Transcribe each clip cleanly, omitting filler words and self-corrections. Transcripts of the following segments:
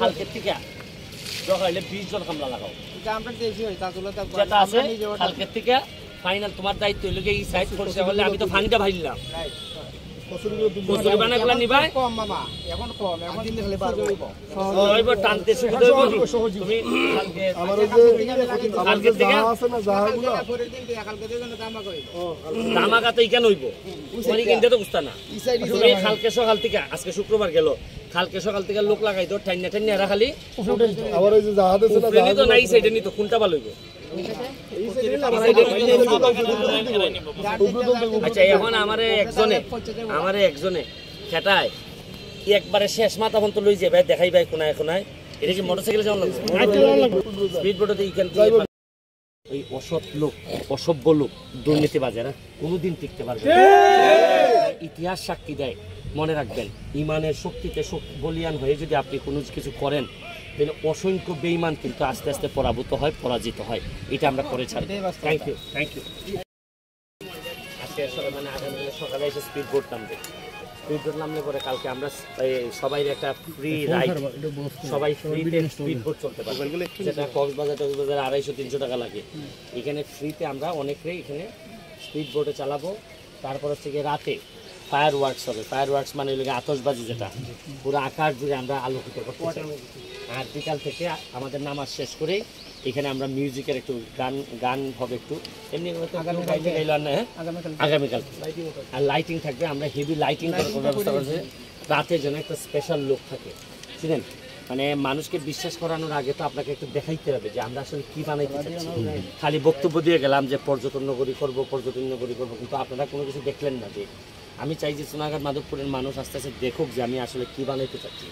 খালকের থেকে জগাইলে 20 জন কামলা লাগাও যেটা আছে খালকের থেকে ফাইনাল তোমার দায়িত্ব হইল এই সাইড করতে হলে আমি তো ফানিটা ভাইলাম টানতে তুমি দামাকা তো ইকান হইব কিনতে তো বুঝতা না তুমি কালকে সকাল থেকে আজকে শুক্রবার গেল কালকে সকাল থেকে লোক লাগাই তো টাইনা টাইনা এরা খালি আবার ওই যে জাহাজ আছে না তো নাই সাইডে নি তো কোনটা ভালো হইব আচ্ছা এখন আমারে একজনে খেটায় একবারে শেষ মাথা পর্যন্ত লই যাবে দেখাই ভাই কোনায় কোনায় এটা কি মোটরসাইকেলে যাওয়ার লাগবে স্পিড বোটে এইখান থেকে ওই অসৎ লোক অসভ্য লোক দুর্নীতিবাজেরা কোনোদিন টিকতে পারবে ইতিহাস সাক্ষী দেয় মনে রাখবেন ইমানের শক্তিতে বলিয়ান হয়ে যদি আপনি কোনো কিছু করেন তাহলে অসংখ্য বেঈমান কিন্তু আস্তে আস্তে পরাভূত হয় পরাজিত হয় এটা আমরা করে ছাড়ব থ্যাংক ইউ আজকে মানে আগামীকাল সকালে এসে স্পিড বোট নামবে স্পিড বোট নামলে পরে কালকে আমরা সবাই একটা ফ্রি রাইড সবাই ফ্রিতে স্পিড বোট চলতে পারবো যেটা কক্সবাজার 250-300 টাকা লাগে এখানে ফ্রিতে আমরা অনেকেই এখানে স্পিড বোটে চালাবো তারপর হচ্ছে গিয়ে রাতে ফায়ার ওয়ার্কস হবে ফায়ার ওয়ার্কস মানে হলো আতশবাজি যেটা পুরো আকাশ জুড়ে আমরা আলোকিত করতে চাই আর বিকাল থেকে আমাদের নামাজ শেষ করে এখানে আমরা মিউজিকের একটু গান হবে একটু এমনি আগামীকাল আর লাইটিং থাকবে আমরা হেভি লাইটিং করার ব্যবস্থা করছি রাতে যেন একটা স্পেশাল লোক থাকে চিনেন মানে মানুষকে বিশ্বাস করানোর আগে তো আপনাকে একটু দেখাইতে হবে যে আমরা আসলে কি বানাইতে চাচ্ছি খালি বক্তব্য দিয়ে গেলাম যে পর্যটন নগরী করবো কিন্তু আপনারা কোনো কিছু দেখলেন না যে আমি চাই যে সোনাঘাট মাধবপুরের মানুষ আস্তে আস্তে দেখুক যে আমি আসলে কী বানাইতে চাচ্ছি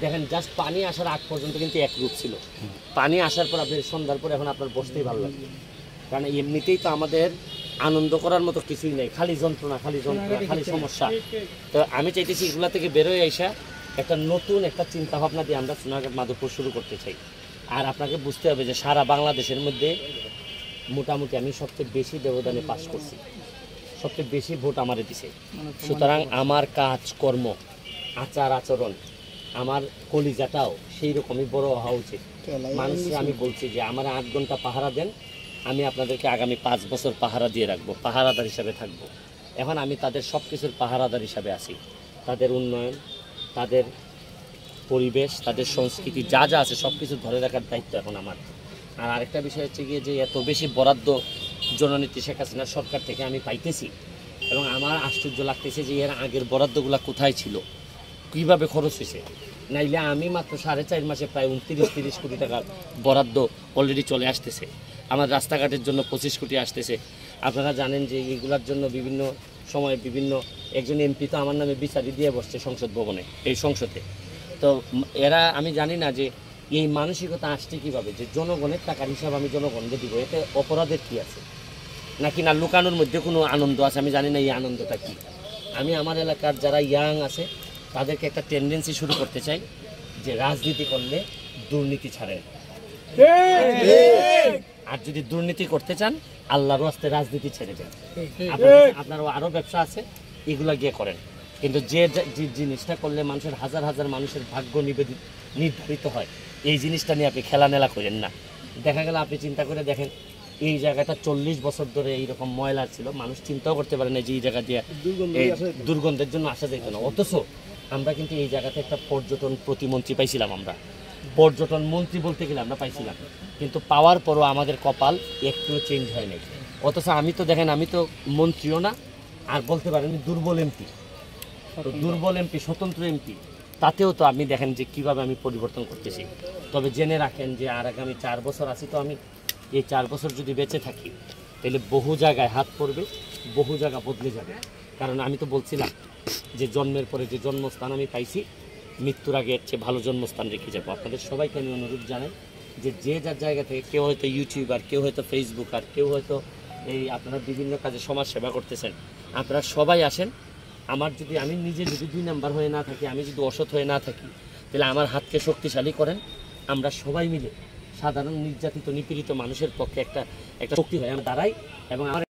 দেখেন জাস্ট পানি আসার আগ পর্যন্ত কিন্তু এক রূপ ছিল পানি আসার পর আপনি সন্ধ্যার পর এখন আপনার বসতেই ভালো লাগবে কারণ এমনিতেই তো আমাদের আনন্দ করার মতো কিছুই নেই খালি যন্ত্রণা খালি সমস্যা তো আমি চাইতেছি এগুলা থেকে বেরোয় আইসা একটা নতুন একটা চিন্তাভাবনা দিয়ে আমরা সোনাঘাট মাধবপুর শুরু করতে চাই আর আপনাকে বুঝতে হবে যে সারা বাংলাদেশের মধ্যে মোটামুটি আমি সবচেয়ে বেশি ব্যবধানে পাস করছি সবচেয়ে বেশি ভোট আমারে দিছে সুতরাং আমার কাজকর্ম আচার আচরণ আমার কলিজাটাও সেই রকমই বড় হওয়া উচিত মানুষকে আমি বলছি যে আমার 8 ঘন্টা পাহারা দেন আমি আপনাদেরকে আগামী 5 বছর পাহারা দিয়ে রাখবো পাহারাদার হিসাবে থাকবো এখন আমি তাদের সব কিছুর পাহারাদার হিসাবে আছি তাদের উন্নয়ন তাদের পরিবেশ তাদের সংস্কৃতি যা যা আছে সব কিছু ধরে রাখার দায়িত্ব এখন আমার আর আরেকটা বিষয় হচ্ছে গিয়ে যে এত বেশি বরাদ্দ জননীতি শেখ হাসিনার সরকার থেকে আমি পাইতেছি এবং আমার আশ্চর্য লাগতেছে যে এর আগের বরাদ্দগুলো কোথায় ছিল কীভাবে খরচ হয়েছে নাইলে আমি মাত্র 4.5 মাসে প্রায় 29-30 কোটি টাকার বরাদ্দ অলরেডি চলে আসতেছে আমার রাস্তাঘাটের জন্য 25 কোটি আসতেছে আপনারা জানেন যে এইগুলোর জন্য বিভিন্ন সময় বিভিন্ন একজন এমপি তো আমার নামে বিচারি দিয়ে বসছে সংসদ ভবনে এই সংসদে তো এরা আমি জানি না যে এই মানসিকতা আসছে কীভাবে যে জনগণের টাকার হিসাব আমি জনগণকে দিব এতে অপরাধের কী আছে নাকি না লুকানোর মধ্যে কোনো আনন্দ আছে আমি জানি না এই আনন্দটা কী আমি আমার এলাকার যারা ইয়াং আছে তাদেরকে একটা টেন্ডেন্সি শুরু করতে চাই যে রাজনীতি করলে দুর্নীতি ছাড়েন আর যদি দুর্নীতি করতে চান আল্লাহর রাস্তে রাজনীতি ছেড়ে যান আপনারও আরও ব্যবসা আছে এগুলো গিয়ে করেন কিন্তু যে জিনিসটা করলে মানুষের হাজার হাজার মানুষের ভাগ্য নির্ধারিত হয় এই জিনিসটা নিয়ে আপনি খেলানেলা করেন না দেখা গেল আপনি চিন্তা করে দেখেন এই জায়গাটা 40 বছর ধরে এইরকম ময়লা ছিল মানুষ চিন্তাও করতে পারে না যে এই জায়গা দিয়ে দুর্গন্ধের জন্য আসা যেত না অথচ আমরা কিন্তু এই জায়গাতে একটা পর্যটন প্রতিমন্ত্রী পাইছিলাম আমরা পর্যটন মন্ত্রী বলতে গেলে আমরা পাইছিলাম কিন্তু পাওয়ার পরও আমাদের কপাল একটুও চেঞ্জ হয় নাই অথচ আমি তো দেখেন আমি তো মন্ত্রীও না আর বলতে পারেন দুর্বল এমপি তো দুর্বল এমপি স্বতন্ত্র এমপি তাতেও তো আপনি দেখেন যে কীভাবে আমি পরিবর্তন করতেছি তবে জেনে রাখেন যে আর আগামী 4 বছর আছি তো আমি এই 4 বছর যদি বেঁচে থাকি তাহলে বহু জায়গায় হাত পড়বে বহু জায়গা বদলে যাবে কারণ আমি তো বলছিলাম যে জন্মের পরে যে জন্মস্থান আমি পাইছি মৃত্যুর আগে এর চেয়ে ভালো জন্মস্থান রেখে যাবো আপনাদের সবাইকে আমি অনুরোধ জানাই যে যে যার জায়গা থেকে কেউ হয়তো ইউটিউবার কেউ হয়তো ফেসবুকার কেউ হয়তো এই আপনারা বিভিন্ন কাজে সমাজ সেবা করতেছেন আপনারা সবাই আসেন আমার যদি আমি নিজে যদি 2 নাম্বার হয়ে না থাকি আমি যদি অসৎ হয়ে না থাকি তাহলে আমার হাতকে শক্তিশালী করেন আমরা সবাই মিলে সাধারণ নির্যাতিত নিপীড়িত মানুষের পক্ষে একটা শক্তি হয়ে আমরা দাঁড়াই এবং আমার